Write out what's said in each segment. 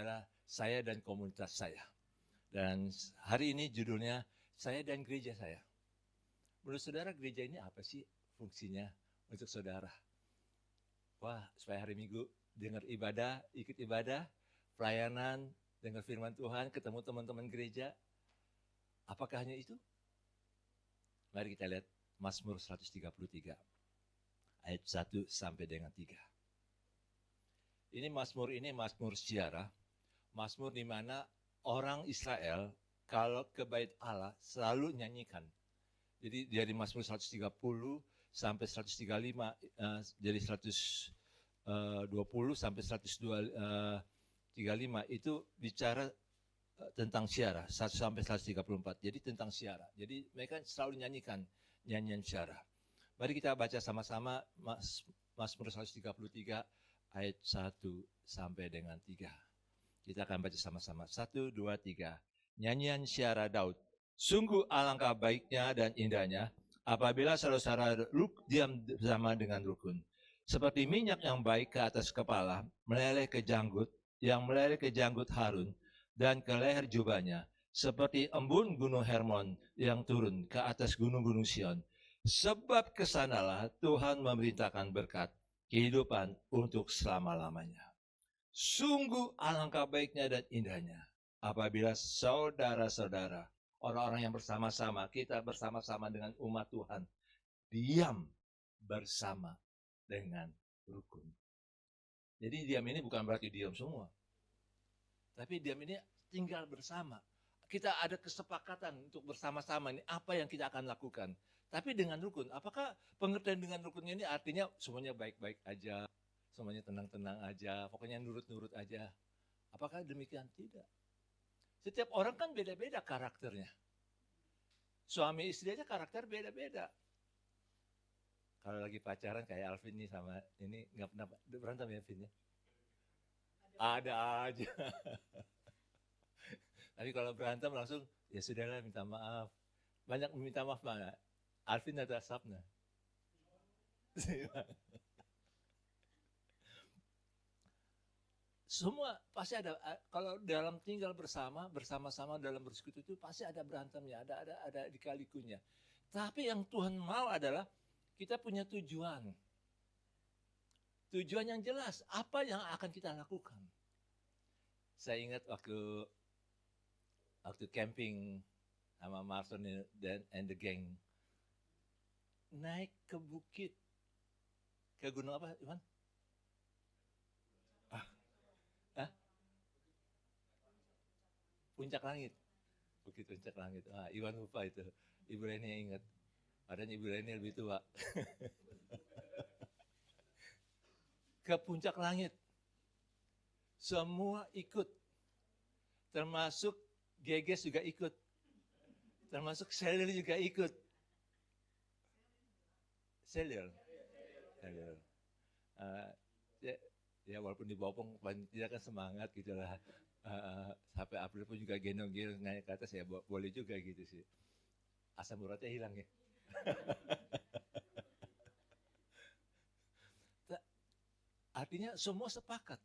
adalah saya dan komunitas saya. Dan hari ini judulnya saya dan gereja saya. Menurut saudara gereja ini apa sih fungsinya untuk saudara? Wah, supaya hari Minggu dengar ibadah, ikut ibadah, pelayanan, dengar firman Tuhan, ketemu teman-teman gereja. Apakah hanya itu? Mari kita lihat Mazmur 133 ayat 1 sampai dengan 3. Ini Mazmur sejarah. Mazmur di mana orang Israel kalau ke bait Allah selalu nyanyikan. Jadi dari Mazmur 130 sampai 135, jadi 120 sampai 135 itu bicara tentang syarah, 1 sampai 134. Jadi tentang syarah. Jadi mereka selalu nyanyikan nyanyian syarah. Mari kita baca sama-sama Mazmur 133 ayat 1 sampai dengan 3. Kita akan baca sama-sama. 1, 2, 3. Nyanyian syarah Daud. Sungguh alangkah baiknya dan indahnya apabila saudara-saudara diam bersama dengan rukun. Seperti minyak yang baik ke atas kepala, meleleh ke janggut, yang meleleh ke janggut Harun, dan ke leher jubahnya. Seperti embun gunung Hermon yang turun ke atas gunung-gunung Sion. Sebab kesanalah Tuhan memerintahkan berkat, kehidupan untuk selama-lamanya. Sungguh alangkah baiknya dan indahnya apabila saudara-saudara, orang-orang yang bersama-sama, kita bersama-sama dengan umat Tuhan, diam bersama dengan rukun. Jadi diam ini bukan berarti diam semua, tapi diam ini tinggal bersama. Kita ada kesepakatan untuk bersama-sama ini apa yang kita akan lakukan. Tapi dengan rukun, apakah pengertian dengan rukunnya ini artinya semuanya baik-baik aja, semuanya tenang-tenang aja, pokoknya nurut-nurut aja. Apakah demikian? Tidak. Setiap orang kan beda-beda karakternya. Suami istri aja karakter beda-beda. Kalau lagi pacaran kayak Alvin nih sama ini nggak pernah berantem ya Alvin ya? Ada aja. Tapi kalau berantem langsung ya sudahlah minta maaf. Banyak minta maaf mana? Alvin atau Sabna? Semua pasti ada, kalau dalam tinggal bersama-sama dalam bersekutu itu pasti ada berantemnya, ada dikalikunya. Tapi yang Tuhan mau adalah kita punya tujuan. Tujuan yang jelas, apa yang akan kita lakukan. Saya ingat waktu camping sama Marson and the gang, naik ke bukit, ke gunung apa Iwan? Puncak Langit. Bukit Puncak Langit. Iwan lupa itu. Ibu Reni yang ingat. Padahal Ibu Reni lebih tua. Ke Puncak Langit. Semua ikut. Termasuk Geges juga ikut. Termasuk Selil juga ikut. Selil. Ya walaupun dibopong, tidak kan semangat gitu lah. Sampai April pun juga gendong-gendong naik ke atas ya boleh juga gitu sih. Asam uratnya hilang ya. Artinya semua sepakat.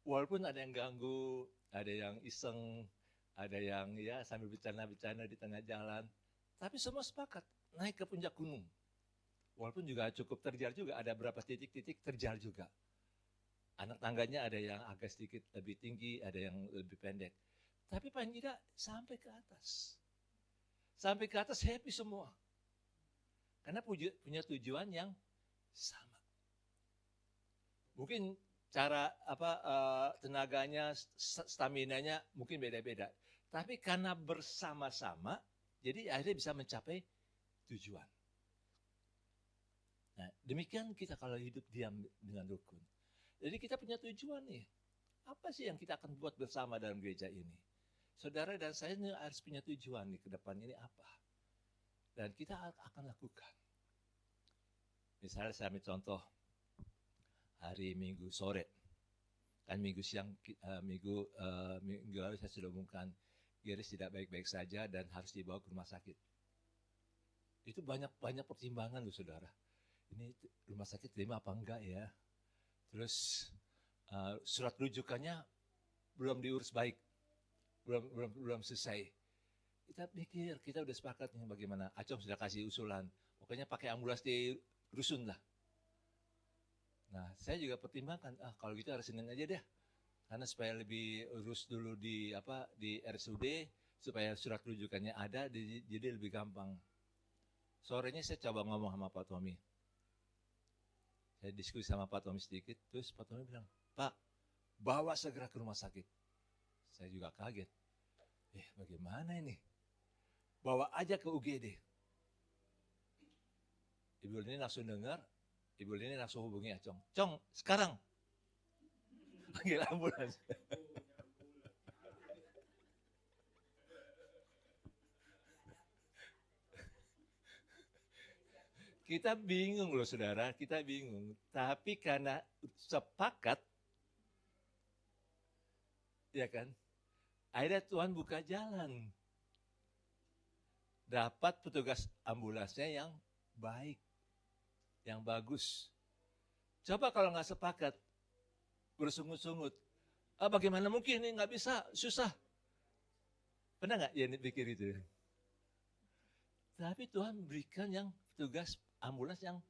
Walaupun ada yang ganggu, ada yang iseng, ada yang ya sambil bercanda-bercanda di tengah jalan. Tapi semua sepakat naik ke puncak gunung. Walaupun juga cukup terjal juga, ada berapa titik-titik terjal juga. Anak tangganya ada yang agak sedikit lebih tinggi, ada yang lebih pendek. Tapi paling tidak sampai ke atas. Sampai ke atas happy semua. Karena punya tujuan yang sama. Mungkin cara tenaganya, staminanya mungkin beda-beda. Tapi karena bersama-sama, jadi akhirnya bisa mencapai tujuan. Nah, demikian kita kalau hidup diam dengan rukun. Jadi kita punya tujuan nih. Apa sih yang kita akan buat bersama dalam gereja ini? Saudara dan saya ini harus punya tujuan nih ke depan ini apa. Dan kita akan lakukan. Misalnya saya ambil contoh hari Minggu sore. Kan Minggu siang, minggu lalu saya sudah umumkan Giris tidak baik-baik saja dan harus dibawa ke rumah sakit. Itu banyak pertimbangan loh saudara. Ini rumah sakit terima apa enggak ya? Terus surat rujukannya belum diurus baik, belum selesai. Kita pikir, kita udah sepakat nih bagaimana. Acong sudah kasih usulan, pokoknya pakai ambulans di rusun lah. Nah, saya juga pertimbangkan, kalau gitu hari Senin aja deh, karena supaya lebih urus dulu di RSUD, supaya surat rujukannya ada, jadi lebih gampang. Sorenya saya coba ngomong sama Pak Tommy. Saya diskusi sama Pak Tommy sedikit, terus Pak Tommy bilang, Pak, bawa segera ke rumah sakit. Saya juga kaget. Bagaimana ini? Bawa aja ke UGD. Ibu Lini langsung dengar, Ibu Lini langsung hubungi Acong. Cong, sekarang. Panggil ambulans. Kita bingung loh saudara, kita bingung. Tapi karena sepakat, ya kan, akhirnya Tuhan buka jalan. Dapat petugas ambulansnya yang baik, yang bagus. Coba kalau nggak sepakat, bersungut-sungut, bagaimana mungkin ini nggak bisa, susah. Pernah nggak ya pikir itu? Tapi Tuhan berikan yang petugas ambulans yang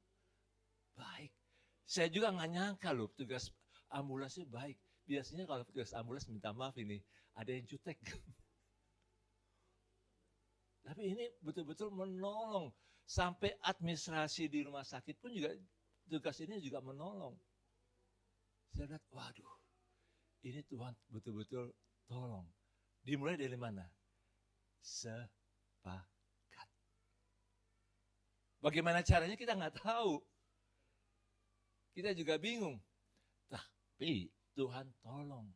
baik. Saya juga nggak nyangka loh petugas ambulansnya baik. Biasanya kalau petugas ambulans minta maaf ini, ada yang jutek. Tapi ini betul-betul menolong. Sampai administrasi di rumah sakit pun juga, tugas ini juga menolong. Saya lihat, waduh, ini Tuhan betul-betul tolong. Dimulai dari mana? Sepakat. Bagaimana caranya kita nggak tahu. Kita juga bingung. Tapi Tuhan tolong.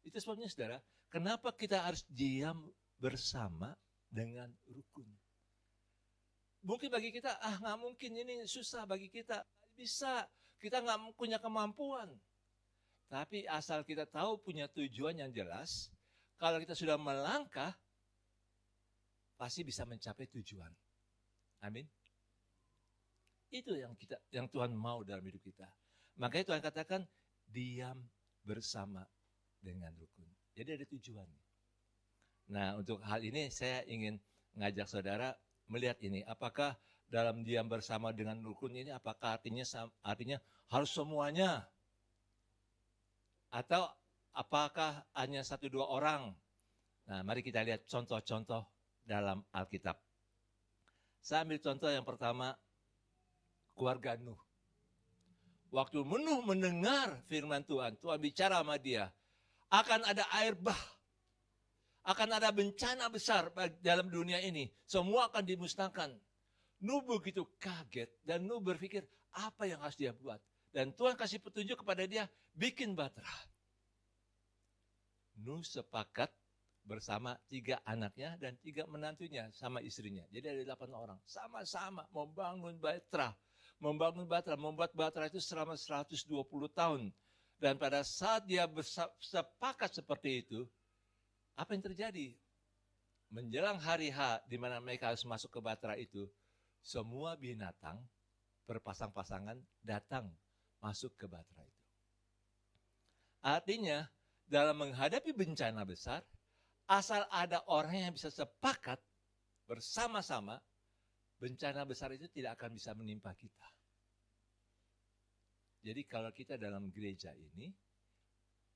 Itu sebabnya saudara, kenapa kita harus diam bersama dengan rukun. Mungkin bagi kita, nggak mungkin, ini susah bagi kita. Bisa, kita nggak punya kemampuan. Tapi asal kita tahu punya tujuan yang jelas, kalau kita sudah melangkah, pasti bisa mencapai tujuan. Amin. Itu yang Tuhan mau dalam hidup kita. Makanya Tuhan katakan, diam bersama dengan rukun. Jadi ada tujuan. Nah, untuk hal ini saya ingin ngajak saudara melihat ini. Apakah dalam diam bersama dengan rukun ini, apakah artinya harus semuanya? Atau apakah hanya 1-2 orang? Nah, mari kita lihat contoh-contoh dalam Alkitab. Saya ambil contoh yang pertama, keluarga Nuh. Waktu Nuh mendengar firman Tuhan, Tuhan bicara sama dia, akan ada air bah, akan ada bencana besar dalam dunia ini. Semua akan dimusnahkan. Nuh begitu kaget dan Nuh berpikir apa yang harus dia buat. Dan Tuhan kasih petunjuk kepada dia, bikin batra. Nuh sepakat bersama 3 anaknya dan 3 menantunya sama istrinya. Jadi ada 8 orang. Sama-sama membangun batra. Membuat batra itu selama 120 tahun. Dan pada saat dia sepakat seperti itu, apa yang terjadi? Menjelang hari H di mana mereka harus masuk ke batra itu, semua binatang berpasang-pasangan datang masuk ke batra itu. Artinya, dalam menghadapi bencana besar, asal ada orang yang bisa sepakat bersama-sama, bencana besar itu tidak akan bisa menimpa kita. Jadi kalau kita dalam gereja ini,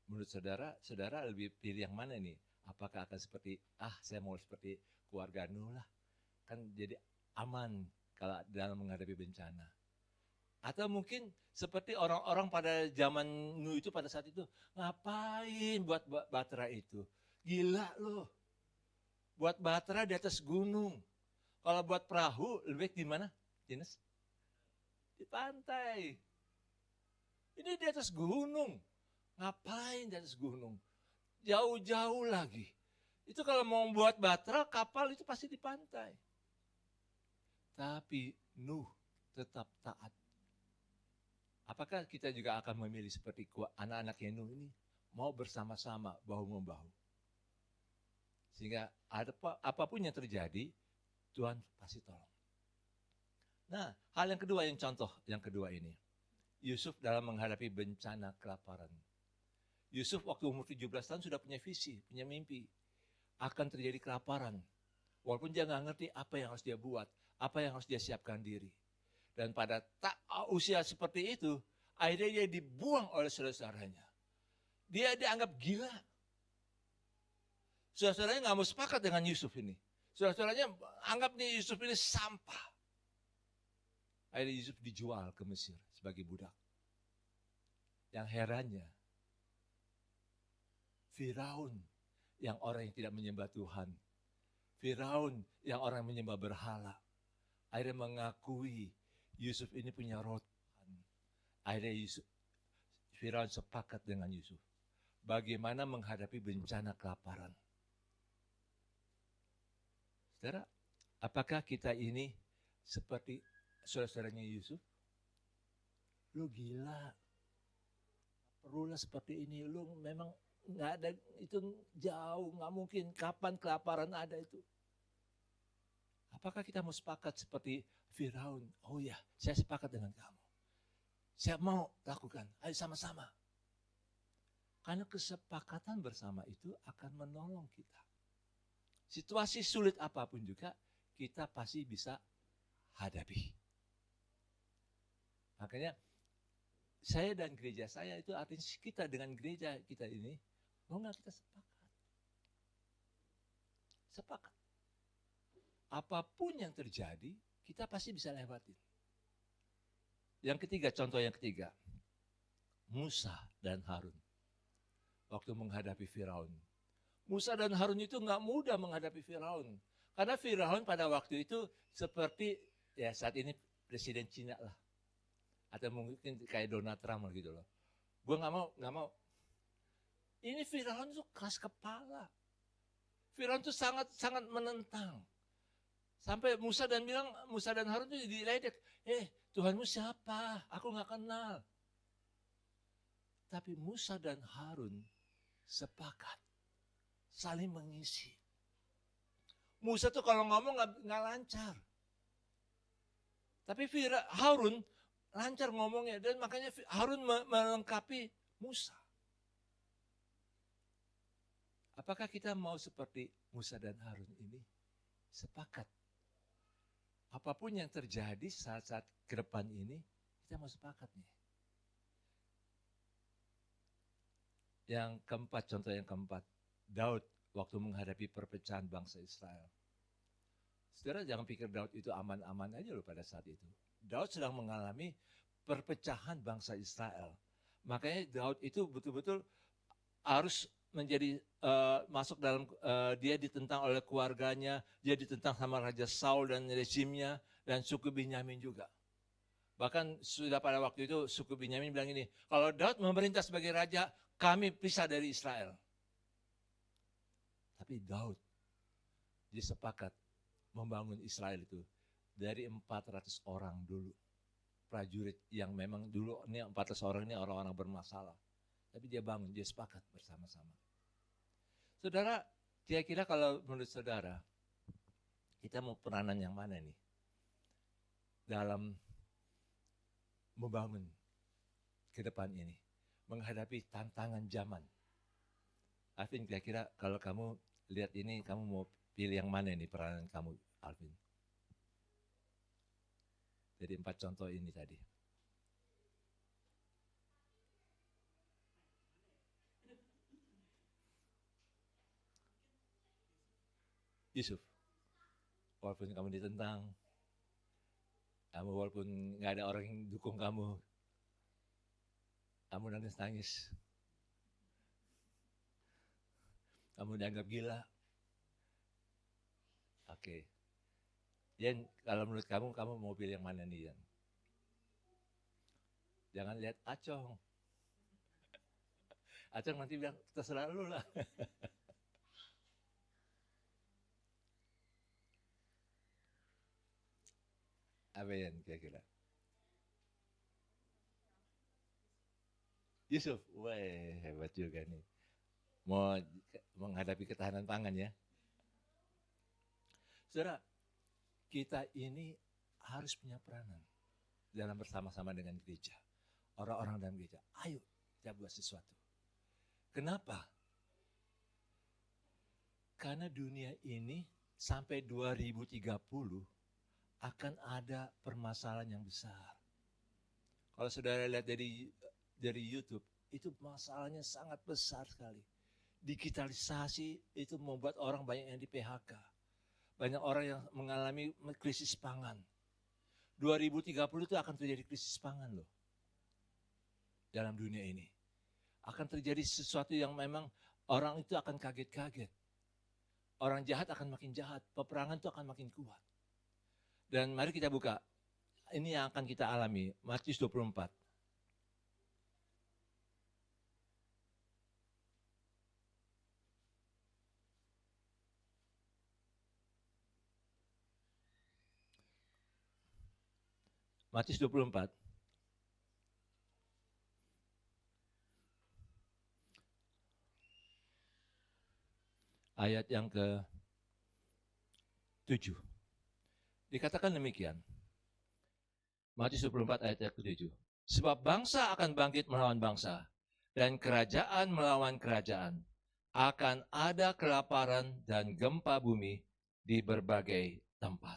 menurut saudara lebih pilih yang mana nih? Apakah akan seperti, saya mau seperti keluarga Nuh lah. Kan jadi aman kalau dalam menghadapi bencana. Atau mungkin seperti orang-orang pada zaman Nuh itu pada saat itu, ngapain buat batra itu? Gila loh. Buat batra di atas gunung. Kalau buat perahu, lebih baik di mana, Ines? Di pantai. Ini di atas gunung. Ngapain di atas gunung? Jauh-jauh lagi. Itu kalau mau membuat batra, kapal itu pasti di pantai. Tapi Nuh tetap taat. Apakah kita juga akan memilih seperti anak-anaknya Nuh ini? Mau bersama-sama, bahu-membahu. Sehingga apapun yang terjadi, Tuhan pasti tolong. Nah, hal yang kedua, yang kedua ini. Yusuf dalam menghadapi bencana kelaparan. Yusuf waktu umur 17 tahun sudah punya visi, punya mimpi. Akan terjadi kelaparan. Walaupun dia nggak ngerti apa yang harus dia buat, apa yang harus dia siapkan diri. Dan pada usia seperti itu, akhirnya dia dibuang oleh saudara-saudaranya. Dia dianggap gila. Saudara-saudaranya nggak mau sepakat dengan Yusuf ini. Saudara-saudaranya anggap nih Yusuf ini sampah. Akhirnya Yusuf dijual ke Mesir sebagai budak. Yang herannya, Firaun yang orang yang tidak menyembah Tuhan, Firaun yang orang yang menyembah berhala, akhirnya mengakui Yusuf ini punya roh Tuhan. Akhirnya Firaun sepakat dengan Yusuf. Bagaimana menghadapi bencana kelaparan. Saudara, apakah kita ini seperti saudara-saudaranya Yusuf? Lu gila. Perulah seperti ini, lu memang nggak ada, itu jauh, nggak mungkin. Kapan kelaparan ada itu? Apakah kita mau sepakat seperti Firaun? Oh ya, saya sepakat dengan kamu. Saya mau lakukan, ayo sama-sama. Karena kesepakatan bersama itu akan menolong kita. Situasi sulit apapun juga, kita pasti bisa hadapi. Makanya, saya dan gereja saya itu artinya kita dengan gereja kita ini, mau nggak kita sepakat? Sepakat. Apapun yang terjadi, kita pasti bisa lewatin. Yang ketiga, contoh yang ketiga. Musa dan Harun. Waktu menghadapi Firaun. Musa dan Harun itu nggak mudah menghadapi Firaun. Karena Firaun pada waktu itu seperti, ya saat ini Presiden Cina lah. Atau mungkin kayak Donald Trump gitu loh. Gue nggak mau. Ini Firaun tuh keras kepala. Firaun tuh sangat menentang. Sampai Musa dan Harun tuh diledek. Tuhanmu siapa? Aku nggak kenal. Tapi Musa dan Harun sepakat. Saling mengisi. Musa tuh kalau ngomong nggak lancar. Tapi Harun lancar ngomongnya, dan makanya Harun melengkapi Musa. Apakah kita mau seperti Musa dan Harun ini? Sepakat. Apapun yang terjadi saat-saat ke depan ini, kita mau sepakat nih. Yang keempat, contoh yang keempat, Daud waktu menghadapi perpecahan bangsa Israel. Saudara jangan pikir Daud itu aman-aman aja loh pada saat itu. Daud sedang mengalami perpecahan bangsa Israel. Makanya Daud itu betul-betul harus menjadi masuk dalam, dia ditentang oleh keluarganya, dia ditentang sama Raja Saul dan rezimnya, dan suku Binyamin juga. Bahkan sudah pada waktu itu suku Binyamin bilang ini, kalau Daud memerintah sebagai raja, kami pisah dari Israel. Tapi Daud dia sepakat membangun Israel itu dari 400 orang dulu. Prajurit yang memang dulu ini 400 orang ini orang-orang bermasalah. Tapi dia bangun, dia sepakat bersama-sama. Saudara, kira-kira kalau menurut saudara, kita mau peranan yang mana nih? Dalam membangun ke depan ini. Menghadapi tantangan zaman. Alvin, kira-kira kalau kamu lihat ini, kamu mau pilih yang mana nih peranan kamu, Alvin? Jadi 4 contoh ini tadi. Yusuf, walaupun kamu ditentang, kamu walaupun nggak ada orang yang dukung kamu nangis-nangis, kamu dianggap gila. Oke. Yan, kalau menurut kamu mau pilih yang mana nih, Yan? Jangan lihat Acong. Acong nanti bilang, terserah lu lah. Apa Yan kira-kira? Yusuf, wah hebat juga nih. Mau menghadapi ketahanan pangan ya. Saudara, kita ini harus punya peranan dalam bersama-sama dengan gereja. Orang-orang dalam gereja, ayo kita buat sesuatu. Kenapa? Karena dunia ini sampai 2030 akan ada permasalahan yang besar. Kalau saudara lihat dari YouTube, itu masalahnya sangat besar sekali. Digitalisasi itu membuat orang banyak yang di PHK. Banyak orang yang mengalami krisis pangan. 2030 itu akan terjadi krisis pangan loh. Dalam dunia ini. Akan terjadi sesuatu yang memang orang itu akan kaget-kaget. Orang jahat akan makin jahat, peperangan itu akan makin kuat. Dan mari kita buka, ini yang akan kita alami, Matius 24. Matius 24. Ayat yang ke-7. Dikatakan demikian. Matius 24 ayat yang ke-7. Sebab bangsa akan bangkit melawan bangsa, dan kerajaan melawan kerajaan. Akan ada kelaparan dan gempa bumi di berbagai tempat.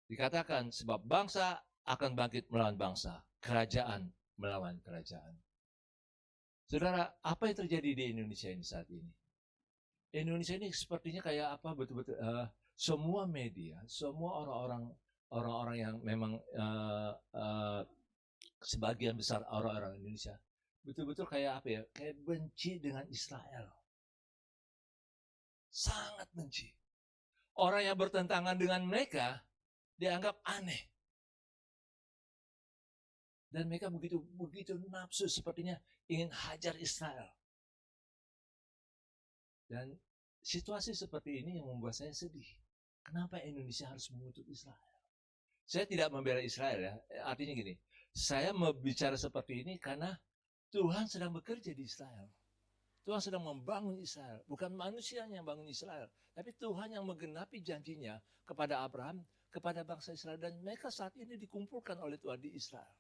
Dikatakan sebab bangsa akan bangkit melawan bangsa, kerajaan melawan kerajaan. Saudara, apa yang terjadi di Indonesia ini saat ini? Indonesia ini sepertinya kayak apa, betul-betul semua media, semua orang-orang yang memang sebagian besar orang-orang Indonesia betul-betul kayak apa ya, kayak benci dengan Israel, sangat benci. Orang yang bertentangan dengan mereka dianggap aneh, dan mereka begitu nafsu, sepertinya ingin hajar Israel. Dan situasi seperti ini yang membuat saya sedih. Kenapa Indonesia harus mengutuk Israel? Saya tidak membela Israel ya, artinya gini, saya berbicara seperti ini karena Tuhan sedang bekerja di Israel. Tuhan sedang membangun Israel, bukan manusia yang bangun Israel, tapi Tuhan yang menggenapi janjinya kepada Abraham, kepada bangsa Israel, dan mereka saat ini dikumpulkan oleh Tuhan di Israel.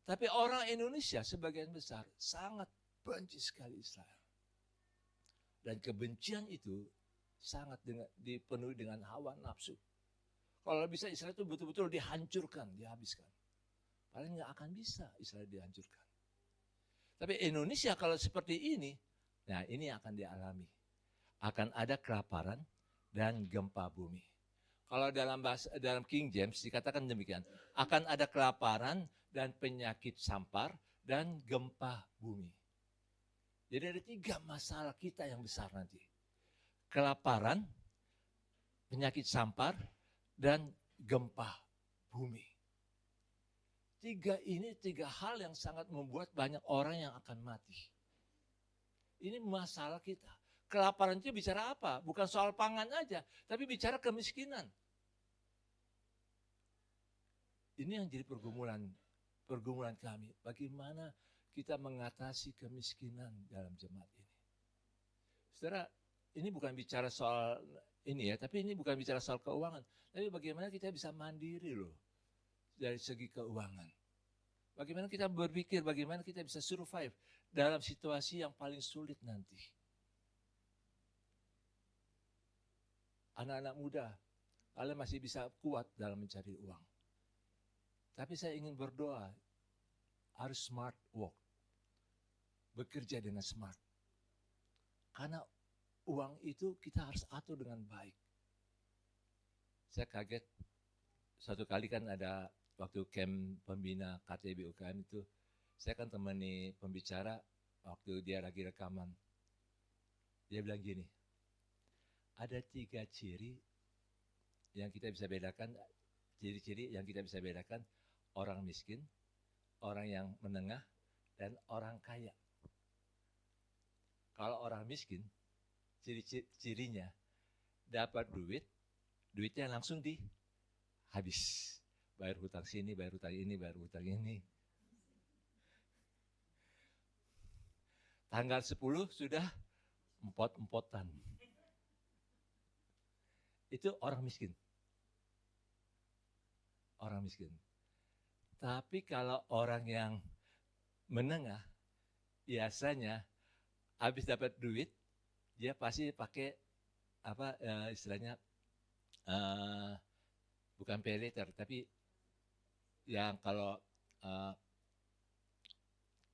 Tapi orang Indonesia sebagian besar sangat benci sekali Israel. Dan kebencian itu sangat dipenuhi dengan hawa nafsu. Kalau bisa Israel itu betul-betul dihancurkan, dihabiskan. Paling nggak akan bisa Israel dihancurkan. Tapi Indonesia kalau seperti ini, nah ini akan dialami. Akan ada kelaparan dan gempa bumi. Kalau dalam King James dikatakan demikian, akan ada kelaparan dan penyakit sampar dan gempa bumi. Jadi ada 3 masalah kita yang besar nanti. Kelaparan, penyakit sampar, dan gempa bumi. 3 hal yang sangat membuat banyak orang yang akan mati. Ini masalah kita. Kelaparan itu bicara apa? Bukan soal pangan aja, tapi bicara kemiskinan. Ini yang jadi pergumulan kami. Bagaimana kita mengatasi kemiskinan dalam jemaat ini. Saudara, ini bukan bicara soal ini ya, tapi ini bukan bicara soal keuangan. Tapi bagaimana kita bisa mandiri loh dari segi keuangan. Bagaimana kita berpikir, bagaimana kita bisa survive dalam situasi yang paling sulit nanti. Anak-anak muda, kalian masih bisa kuat dalam mencari uang. Tapi saya ingin berdoa, harus smart work. Bekerja dengan smart. Karena uang itu kita harus atur dengan baik. Saya kaget, suatu kali kan ada waktu camp pembina KTB UKM itu, saya kan temani pembicara waktu dia lagi rekaman. Dia bilang gini, ada 3 ciri yang kita bisa bedakan, ciri-ciri yang kita bisa bedakan orang miskin, orang yang menengah, dan orang kaya. Kalau orang miskin, ciri-cirinya dapat duitnya langsung habis. Bayar hutang sini, bayar hutang ini, bayar hutang ini. Tanggal 10 sudah empot-empotan. Itu orang miskin. Orang miskin. Tapi kalau orang yang menengah, biasanya habis dapat duit, dia pasti pakai apa istilahnya bukan pay later, tapi yang kalau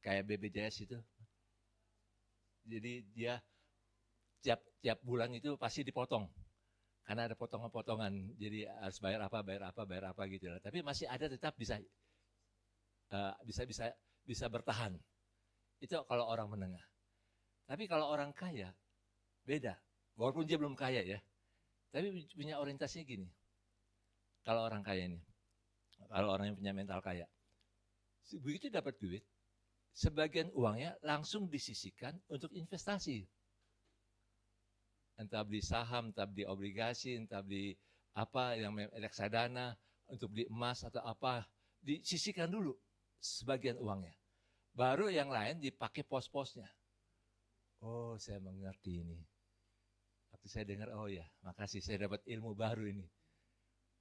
kayak BPJS itu, jadi dia tiap bulan itu pasti dipotong karena ada potongan-potongan, jadi harus bayar apa gitu lah. Tapi masih ada, tetap bisa bisa bertahan. Itu kalau orang menengah. Tapi kalau orang kaya beda, walaupun dia belum kaya ya, tapi punya orientasinya gini. Kalau orang kaya ini, kalau orang yang punya mental kaya, begitu dapat duit, sebagian uangnya langsung disisihkan untuk investasi. Entah beli saham, entah beli obligasi, entah beli apa yang reksadana, untuk beli emas atau apa, disisihkan dulu sebagian uangnya. Baru yang lain dipakai pos-posnya. Oh, saya mengerti ini. Waktu saya dengar, oh ya, makasih saya dapat ilmu baru ini.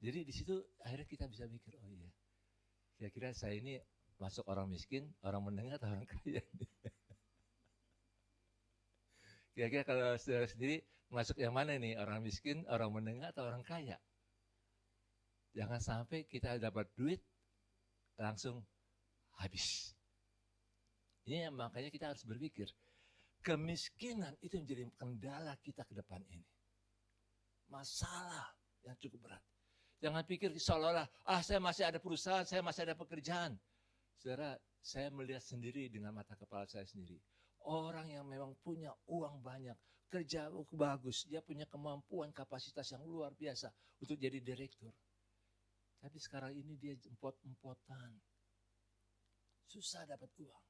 Jadi di situ akhirnya kita bisa mikir, oh iya, kira-kira saya ini masuk orang miskin, orang menengah atau orang kaya. Kira-kira kalau saudara sendiri masuk yang mana nih, orang miskin, orang menengah atau orang kaya? Jangan sampai kita dapat duit langsung habis. Ini yang makanya kita harus berpikir, kemiskinan itu menjadi kendala kita ke depan ini. Masalah yang cukup berat. Jangan pikir seolah-olah, saya masih ada perusahaan, saya masih ada pekerjaan. Saudara, saya melihat sendiri dengan mata kepala saya sendiri. Orang yang memang punya uang banyak, kerja bagus, dia punya kemampuan, kapasitas yang luar biasa untuk jadi direktur. Tapi sekarang ini dia empot-empotan. Susah dapat uang.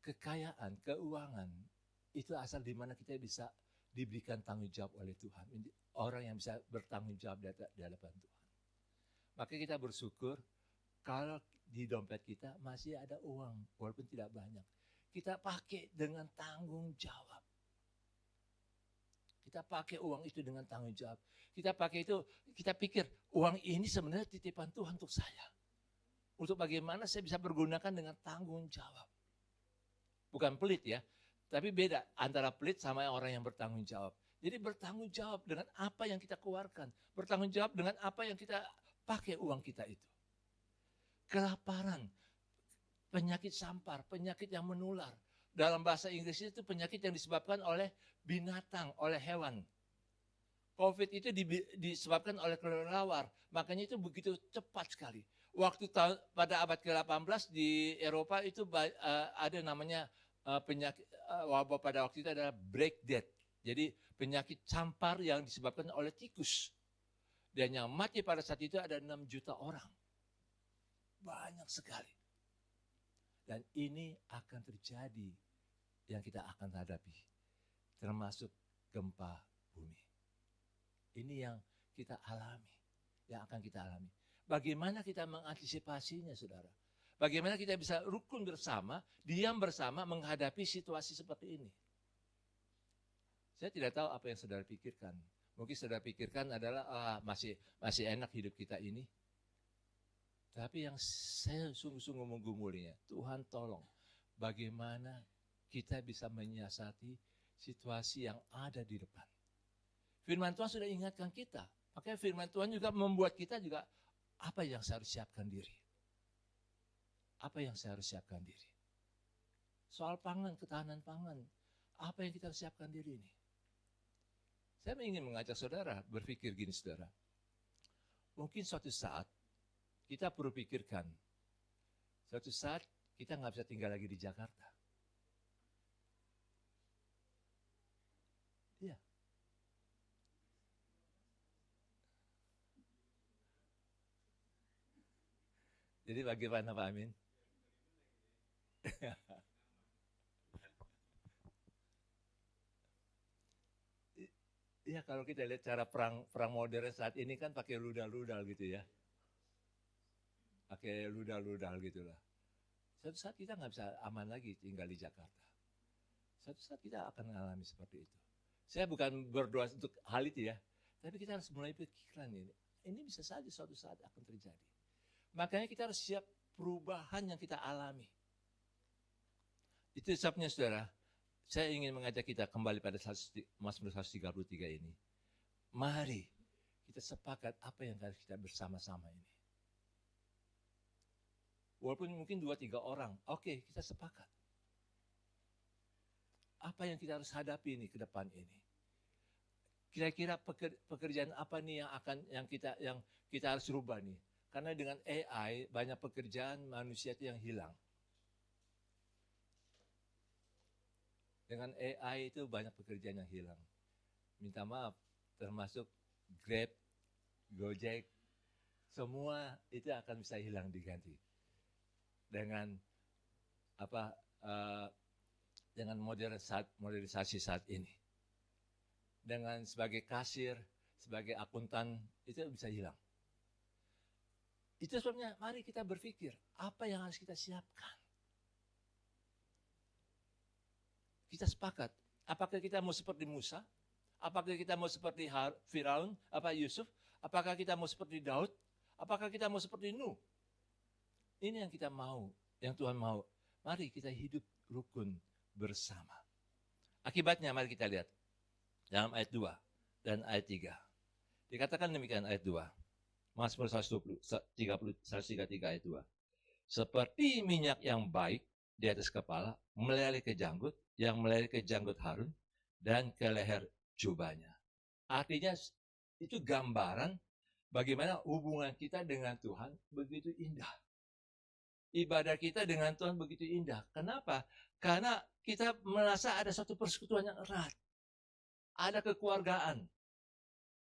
Kekayaan, keuangan, itu asal di mana kita bisa diberikan tanggung jawab oleh Tuhan. Orang yang bisa bertanggung jawab di hadapan Tuhan. Maka kita bersyukur kalau di dompet kita masih ada uang, walaupun tidak banyak. Kita pakai dengan tanggung jawab. Kita pakai uang itu dengan tanggung jawab. Kita pakai itu, kita pikir uang ini sebenarnya titipan Tuhan untuk saya. Untuk bagaimana saya bisa pergunakan dengan tanggung jawab. Bukan pelit ya, tapi beda antara pelit sama orang yang bertanggung jawab. Jadi bertanggung jawab dengan apa yang kita keluarkan. Bertanggung jawab dengan apa yang kita pakai uang kita itu. Kelaparan, penyakit sampar, penyakit yang menular. Dalam bahasa Inggris itu penyakit yang disebabkan oleh binatang, oleh hewan. COVID itu disebabkan oleh kelelawar. Makanya itu begitu cepat sekali. Waktu pada abad ke-18 di Eropa itu ada namanya penyakit wabah pada waktu itu adalah Black Death. Jadi penyakit campar yang disebabkan oleh tikus. Dan yang mati pada saat itu ada 6 juta orang. Banyak sekali. Dan ini akan terjadi yang kita akan hadapi. Termasuk gempa bumi. Ini yang kita alami. Yang akan kita alami. Bagaimana kita mengantisipasinya, saudara? Bagaimana kita bisa rukun bersama, diam bersama menghadapi situasi seperti ini? Saya tidak tahu apa yang saudara pikirkan. Mungkin saudara pikirkan adalah masih enak hidup kita ini. Tapi yang saya sungguh-sungguh menggumulinya, Tuhan tolong bagaimana kita bisa menyiasati situasi yang ada di depan. Firman Tuhan sudah ingatkan kita. Makanya firman Tuhan juga membuat kita juga, apa yang saya harus siapkan diri? Apa yang saya harus siapkan diri? Soal pangan, ketahanan pangan, apa yang kita harus siapkan diri ini? Saya ingin mengajak saudara berpikir gini, saudara. Mungkin suatu saat kita perlu pikirkan, suatu saat kita nggak bisa tinggal lagi di Jakarta. Iya. Jadi bagaimana Pak Amin? Iya, kalau kita lihat cara perang modern saat ini kan pakai rudal-rudal gitu ya. Pakai rudal-rudal gitulah. Suatu saat kita nggak bisa aman lagi tinggal di Jakarta. Suatu saat kita akan mengalami seperti itu. Saya bukan berdoa untuk hal itu ya, tapi kita harus mulai pikiran ini. Ini bisa saja suatu saat akan terjadi. Makanya kita harus siap perubahan yang kita alami. Itu sebabnya saudara, saya ingin mengajak kita kembali pada Mazmur 133 ini. Mari kita sepakat apa yang harus kita bersama-sama ini. Walaupun mungkin 2-3 orang, oke, kita sepakat. Apa yang kita harus hadapi ini ke depan ini? Kira-kira pekerjaan apa nih yang kita harus rubah nih? Karena dengan AI banyak pekerjaan manusia itu yang hilang. Dengan AI itu banyak pekerjaan yang hilang. Minta maaf, termasuk Grab, Gojek, semua itu akan bisa hilang diganti dengan dengan modernisasi saat ini. Dengan sebagai kasir, sebagai akuntan, itu bisa hilang. Itu sebabnya mari kita berpikir, apa yang harus kita siapkan? Kita sepakat, apakah kita mau seperti Musa? Apakah kita mau seperti Firaun, Yusuf? Apakah kita mau seperti Daud? Apakah kita mau seperti Nuh? Ini yang kita mau, yang Tuhan mau. Mari kita hidup rukun bersama. Akibatnya mari kita lihat dalam ayat 2 dan ayat 3. Dikatakan demikian ayat 2. Mazmur 133 ayat 2. Seperti minyak yang baik di atas kepala, meleleh ke janggut, yang meleleh ke janggut Harun, dan ke leher jubahnya. Artinya itu gambaran bagaimana hubungan kita dengan Tuhan begitu indah. Ibadah kita dengan Tuhan begitu indah. Kenapa? Karena kita merasa ada satu persekutuan yang erat. Ada kekeluargaan.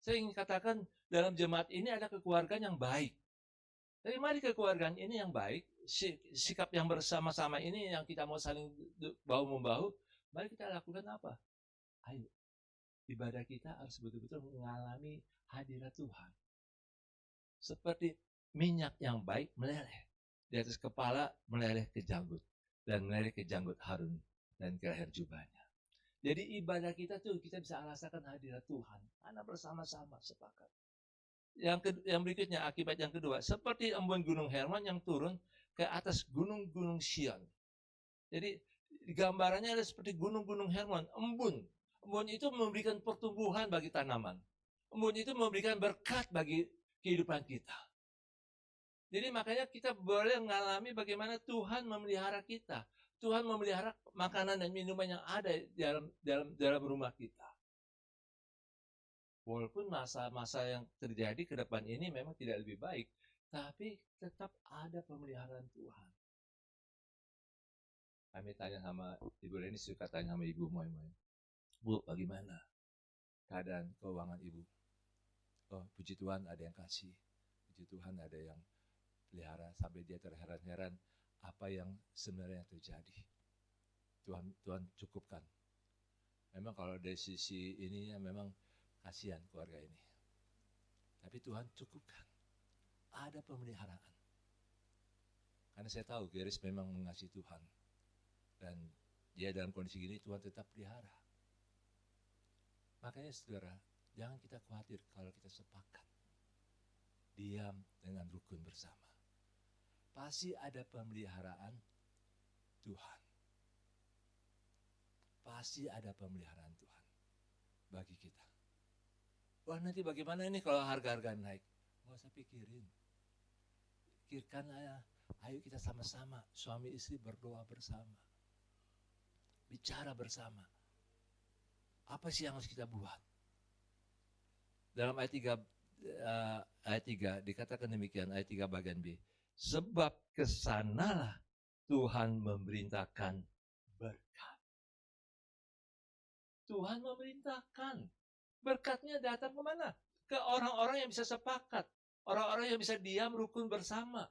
Saya ingin katakan dalam jemaat ini ada kekeluargaan yang baik. Tapi mari kekeluargaan ini yang baik, sikap yang bersama-sama ini yang kita mau saling bahu-membahu, mari kita lakukan apa? Ayo, ibadah kita harus betul-betul mengalami hadirat Tuhan. Seperti minyak yang baik meleleh. Di atas kepala meleleh ke janggut. Dan meleleh ke janggut Harun dan ke leher jubahnya. Jadi ibadah kita tuh kita bisa rasakan hadirat Tuhan. Karena bersama-sama sepakat. Yang berikutnya, akibat yang kedua, seperti embun gunung Hermon yang turun ke atas gunung-gunung Sion. Jadi gambarannya ada seperti gunung-gunung Hermon, embun. Embun itu memberikan pertumbuhan bagi tanaman. Embun itu memberikan berkat bagi kehidupan kita. Jadi makanya kita boleh mengalami bagaimana Tuhan memelihara kita. Tuhan memelihara makanan dan minuman yang ada dalam rumah kita. Walaupun masa-masa yang terjadi ke depan ini memang tidak lebih baik, tapi tetap ada pemeliharaan Tuhan. Kami tanya sama Ibu Reni, suka tanya sama Ibu Moy, Bu, bagaimana keadaan keuangan Ibu? Oh, puji Tuhan ada yang kasih. Puji Tuhan ada yang pelihara, sampai dia terheran-heran apa yang sebenarnya terjadi. Tuhan cukupkan. Memang kalau dari sisi ininya memang kasihan keluarga ini. Tapi Tuhan cukupkan. Ada pemeliharaan. Karena saya tahu Geris memang mengasihi Tuhan. Dan dia dalam kondisi gini Tuhan tetap pelihara. Makanya saudara, jangan kita khawatir kalau kita sepakat. Diam dengan rukun bersama. Pasti ada pemeliharaan Tuhan. Pasti ada pemeliharaan Tuhan bagi kita. Wah, nanti bagaimana ini kalau harga-harga naik? Nggak usah pikirin. Pikirkan ayo kita sama-sama, suami istri berdoa bersama. Bicara bersama. Apa sih yang harus kita buat? Dalam ayat 3 dikatakan demikian, ayat 3 bagian B. Sebab kesanalah Tuhan memerintahkan berkat. Tuhan memerintahkan. Berkatnya datang kemana? Ke orang-orang yang bisa sepakat. Orang-orang yang bisa diam rukun bersama.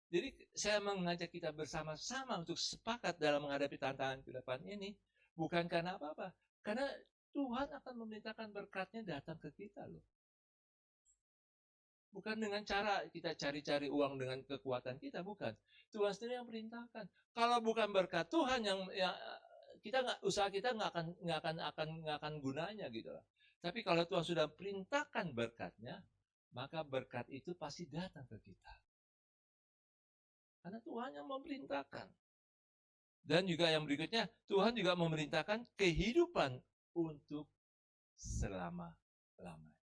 Jadi saya mengajak kita bersama-sama untuk sepakat dalam menghadapi tantangan ke depan ini. Bukan karena apa-apa. Karena Tuhan akan memerintahkan berkatnya datang ke kita loh. Bukan dengan cara kita cari-cari uang dengan kekuatan kita, bukan. Tuhan sendiri yang perintahkan. Kalau bukan berkat Tuhan yang usaha kita nggak akan gunanya gitu lah. Tapi kalau Tuhan sudah perintahkan berkatnya, maka berkat itu pasti datang ke kita. Karena Tuhan yang memerintahkan. Dan juga yang berikutnya, Tuhan juga memerintahkan kehidupan untuk selama-lamanya.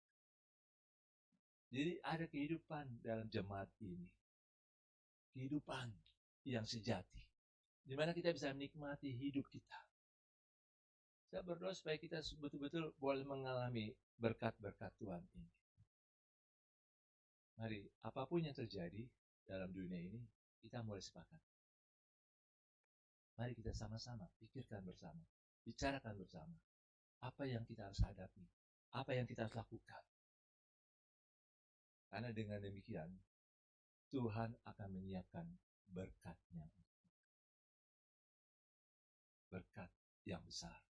Jadi ada kehidupan dalam jemaat ini. Kehidupan yang sejati. Di mana kita bisa menikmati hidup kita. Saya berdoa supaya kita betul-betul boleh mengalami berkat-berkat Tuhan ini. Mari, apapun yang terjadi dalam dunia ini, kita mulai sepakat. Mari kita sama-sama pikirkan bersama, bicarakan bersama. Apa yang kita harus hadapi, apa yang kita harus lakukan. Karena dengan demikian, Tuhan akan menyiapkan berkatnya. Berkat yang besar.